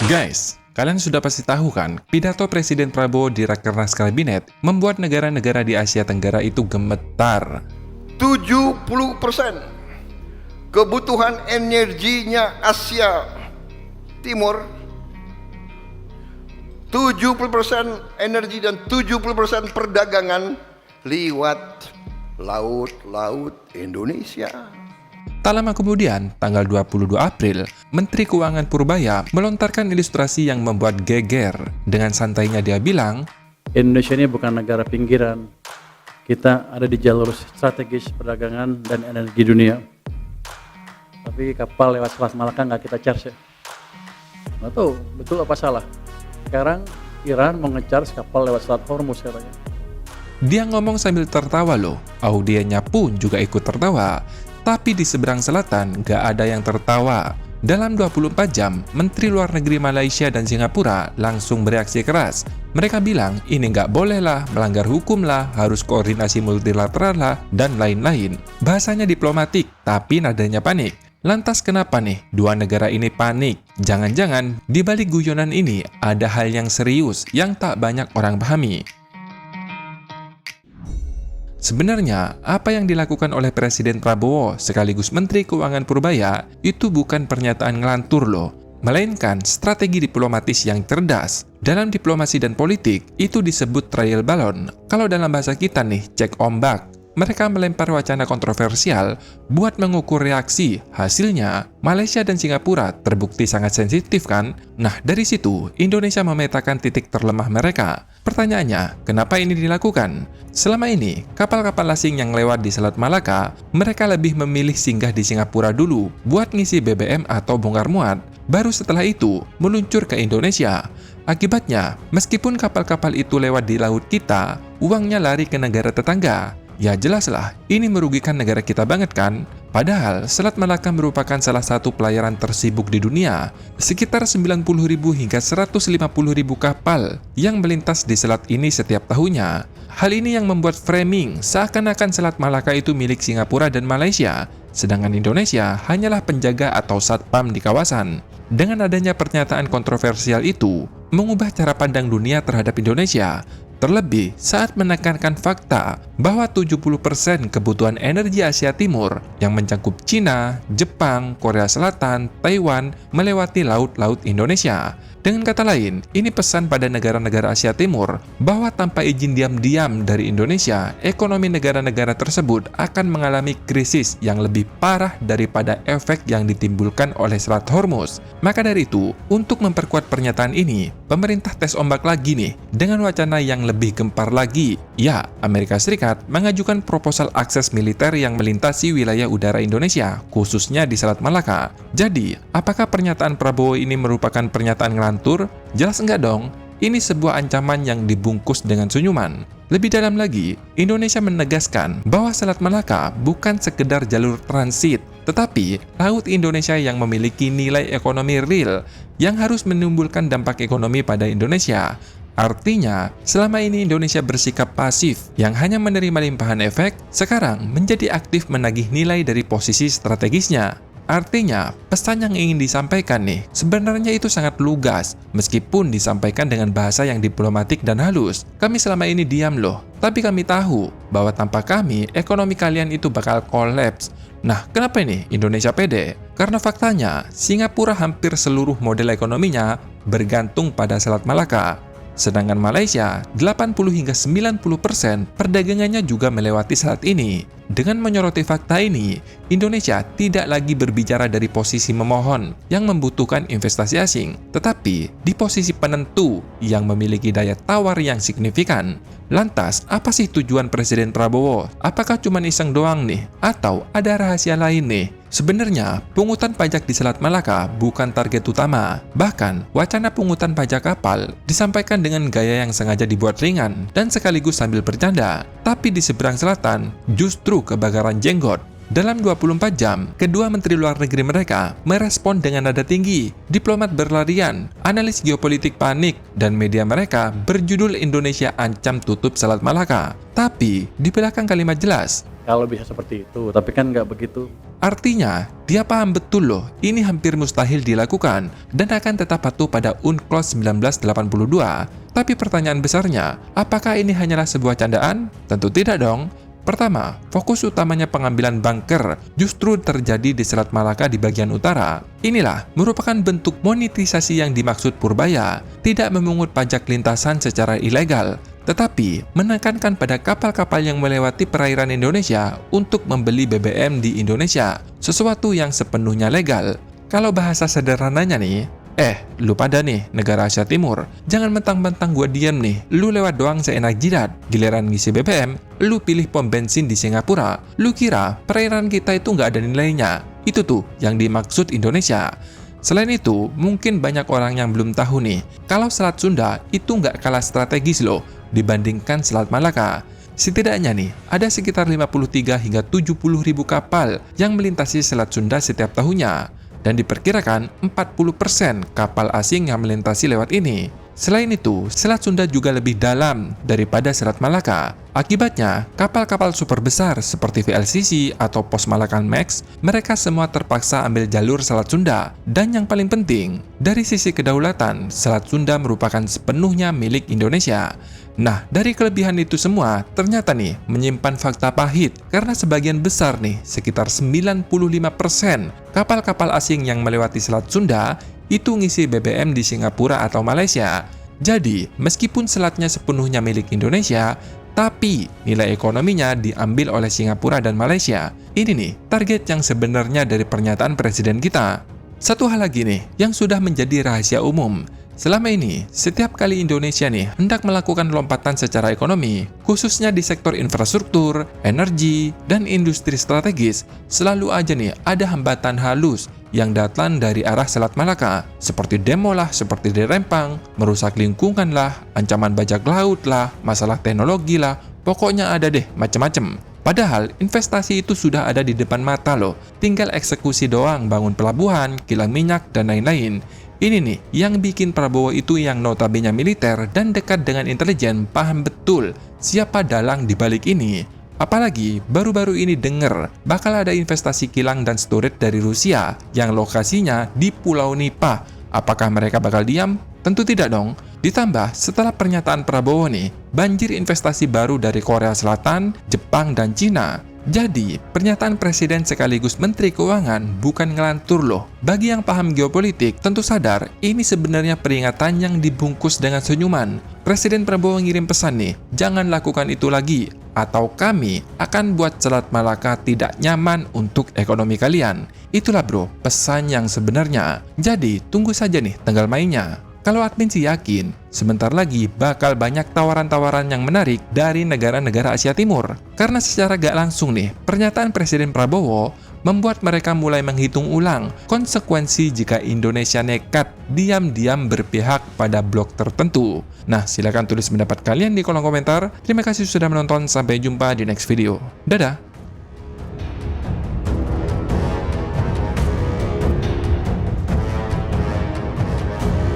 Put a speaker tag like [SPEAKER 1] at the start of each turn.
[SPEAKER 1] Guys, kalian sudah pasti tahu kan, pidato Presiden Prabowo di Rakernas Kabinet membuat negara-negara di Asia Tenggara itu gemetar.
[SPEAKER 2] 70% kebutuhan energinya Asia Timur, 70% energi dan 70% perdagangan lewat laut Indonesia.
[SPEAKER 1] Tak lama kemudian, tanggal 22 April, Menteri Keuangan Purbaya melontarkan ilustrasi yang membuat geger. Dengan santainya dia bilang,
[SPEAKER 3] Indonesia ini bukan negara pinggiran. Kita ada di jalur strategis perdagangan dan energi dunia. Tapi kapal lewat Selat Malaka nggak kita charge ya. Nggak tahu, betul apa salah. Sekarang Iran mau nge-charge kapal lewat Selat Hormuz katanya.
[SPEAKER 1] dia ngomong sambil tertawa loh. Audiennya pun juga ikut tertawa. Tapi di seberang selatan nggak ada yang tertawa. Dalam 24 jam, Menteri Luar Negeri Malaysia dan Singapura langsung bereaksi keras. Mereka bilang ini nggak boleh lah, melanggar hukum lah, harus koordinasi multilateral lah, dan lain-lain. Bahasanya diplomatik, tapi nadanya panik. Lantas kenapa nih dua negara ini panik? Jangan-jangan di balik guyonan ini ada hal yang serius yang tak banyak orang pahami. Sebenarnya, apa yang dilakukan oleh Presiden Prabowo sekaligus Menteri Keuangan Purbaya itu bukan pernyataan ngelantur loh, melainkan strategi diplomatis yang cerdas. Dalam diplomasi dan politik, itu disebut trial balon. Kalau dalam bahasa kita nih, cek ombak. Mereka melempar wacana kontroversial buat mengukur reaksi. Hasilnya, Malaysia dan Singapura terbukti sangat sensitif kan? Nah, dari situ, Indonesia memetakan titik terlemah mereka. Pertanyaannya, kenapa ini dilakukan? Selama ini, kapal-kapal asing yang lewat di Selat Malaka, mereka lebih memilih singgah di Singapura dulu buat ngisi BBM atau bongkar muat. Baru setelah itu, meluncur ke Indonesia. Akibatnya, meskipun kapal-kapal itu lewat di laut kita, uangnya lari ke negara tetangga. Ya jelaslah, ini merugikan negara kita banget kan? Padahal, Selat Malaka merupakan salah satu pelayaran tersibuk di dunia. Sekitar 90.000 hingga 150.000 kapal yang melintas di selat ini setiap tahunnya. Hal ini yang membuat framing seakan-akan Selat Malaka itu milik Singapura dan Malaysia, sedangkan Indonesia hanyalah penjaga atau satpam di kawasan. Dengan adanya pernyataan kontroversial itu, mengubah cara pandang dunia terhadap Indonesia. Terlebih saat menekankan fakta bahwa 70% kebutuhan energi Asia Timur yang mencakup Cina, Jepang, Korea Selatan, Taiwan melewati laut-laut Indonesia. Dengan kata lain, ini pesan pada negara-negara Asia Timur bahwa tanpa izin diam-diam dari Indonesia, ekonomi negara-negara tersebut akan mengalami krisis yang lebih parah daripada efek yang ditimbulkan oleh Selat Hormuz. Maka dari itu, untuk memperkuat pernyataan ini, pemerintah tes ombak lagi nih dengan wacana yang lebih gempar lagi. Ya, Amerika Serikat mengajukan proposal akses militer yang melintasi wilayah udara Indonesia, khususnya di Selat Malaka. Jadi, apakah pernyataan Prabowo ini merupakan pernyataan ngelantur? Jelas enggak dong. Ini sebuah ancaman yang dibungkus dengan senyuman. Lebih dalam lagi, Indonesia menegaskan bahwa Selat Malaka bukan sekedar jalur transit, tetapi laut Indonesia yang memiliki nilai ekonomi real yang harus menimbulkan dampak ekonomi pada Indonesia. Artinya, selama ini Indonesia bersikap pasif yang hanya menerima limpahan efek, sekarang menjadi aktif menagih nilai dari posisi strategisnya. Artinya, pesan yang ingin disampaikan nih, sebenarnya itu sangat lugas, meskipun disampaikan dengan bahasa yang diplomatik dan halus. Kami selama ini diam loh, tapi kami tahu bahwa tanpa kami, ekonomi kalian itu bakal kolaps. Nah, kenapa ini Indonesia pede? Karena faktanya, Singapura hampir seluruh model ekonominya bergantung pada Selat Malaka. Sedangkan Malaysia, 80 hingga 90% perdagangannya juga melewati selat ini. Dengan menyoroti fakta ini, Indonesia tidak lagi berbicara dari posisi memohon yang membutuhkan investasi asing, tetapi di posisi penentu yang memiliki daya tawar yang signifikan. Lantas, apa sih tujuan Presiden Prabowo? Apakah cuma iseng doang nih? Atau ada rahasia lain nih? Sebenarnya, pungutan pajak di Selat Malaka bukan target utama. Bahkan, wacana pungutan pajak kapal disampaikan dengan gaya yang sengaja dibuat ringan dan sekaligus sambil bercanda. Tapi di seberang selatan, justru kebakaran jenggot. Dalam 24 jam, kedua menteri luar negeri mereka merespon dengan nada tinggi. Diplomat berlarian, analis geopolitik panik, dan media mereka berjudul Indonesia ancam tutup Selat Malaka. Tapi, di belakang kalimat jelas,
[SPEAKER 3] Kalau bisa seperti itu, tapi kan nggak begitu.
[SPEAKER 1] Artinya, dia paham betul loh, ini hampir mustahil dilakukan dan akan tetap patuh pada UNCLOS 1982. Tapi pertanyaan besarnya, apakah ini hanyalah sebuah candaan? Tentu tidak dong. Pertama, fokus utamanya pengambilan bunker justru terjadi di Selat Malaka di bagian utara. Inilah merupakan bentuk monetisasi yang dimaksud Purbaya, tidak memungut pajak lintasan secara ilegal, tetapi menekankan pada kapal-kapal yang melewati perairan Indonesia untuk membeli BBM di Indonesia, sesuatu yang sepenuhnya legal. Kalau bahasa sederhananya nih, lu pada nih, negara Asia Timur, jangan mentang-mentang gua diam nih, lu lewat doang seenak jidat. Giliran ngisi BBM, lu pilih pom bensin di Singapura. Lu kira perairan kita itu nggak ada nilainya? Itu tuh yang dimaksud Indonesia. Selain itu, mungkin banyak orang yang belum tahu nih, kalau Selat Sunda itu nggak kalah strategis loh dibandingkan Selat Malaka. Setidaknya nih, ada sekitar 53 hingga 70 ribu kapal yang melintasi Selat Sunda setiap tahunnya. Dan diperkirakan 40% kapal asing yang melintasi lewat ini. Selain itu, Selat Sunda juga lebih dalam daripada Selat Malaka. Akibatnya, kapal-kapal super besar seperti VLCC atau Post Malakan Max, mereka semua terpaksa ambil jalur Selat Sunda. Dan yang paling penting, dari sisi kedaulatan, Selat Sunda merupakan sepenuhnya milik Indonesia. Nah, dari kelebihan itu semua, ternyata nih, menyimpan fakta pahit, karena sebagian besar nih, sekitar 95% kapal-kapal asing yang melewati Selat Sunda, itu ngisi BBM di Singapura atau Malaysia. Jadi, meskipun selatnya sepenuhnya milik Indonesia, tapi nilai ekonominya diambil oleh Singapura dan Malaysia. Ini nih, target yang sebenarnya dari pernyataan Presiden kita. Satu hal lagi nih, yang sudah menjadi rahasia umum. Selama ini, setiap kali Indonesia nih hendak melakukan lompatan secara ekonomi, khususnya di sektor infrastruktur, energi, dan industri strategis, selalu aja nih ada hambatan halus yang datang dari arah Selat Malaka, seperti demo lah, seperti di Rempang, merusak lingkungan lah, ancaman bajak laut lah, masalah teknologi lah, pokoknya ada deh macem-macem. Padahal investasi itu sudah ada di depan mata loh, tinggal eksekusi doang, bangun pelabuhan, kilang minyak, dan lain-lain. Ini nih, yang bikin Prabowo itu yang notabene militer dan dekat dengan intelijen paham betul siapa dalang di balik ini. Apalagi baru-baru ini dengar bakal ada investasi kilang dan storage dari Rusia yang lokasinya di Pulau Nipah. Apakah mereka bakal diam? Tentu tidak dong. Ditambah setelah pernyataan Prabowo nih, banjir investasi baru dari Korea Selatan, Jepang, dan Cina. Jadi, pernyataan Presiden sekaligus Menteri Keuangan bukan ngelantur loh. Bagi yang paham geopolitik, tentu sadar ini sebenarnya peringatan yang dibungkus dengan senyuman. Presiden Prabowo ngirim pesan nih, jangan lakukan itu lagi, atau kami akan buat Selat Malaka tidak nyaman untuk ekonomi kalian. Itulah bro, pesan yang sebenarnya. Jadi, tunggu saja nih tanggal mainnya. Kalau admin sih yakin, sebentar lagi bakal banyak tawaran-tawaran yang menarik dari negara-negara Asia Timur. Karena secara gak langsung nih, pernyataan Presiden Prabowo membuat mereka mulai menghitung ulang konsekuensi jika Indonesia nekat diam-diam berpihak pada blok tertentu. Nah, silakan tulis pendapat kalian di kolom komentar. Terima kasih sudah menonton, sampai jumpa di next video. Dadah!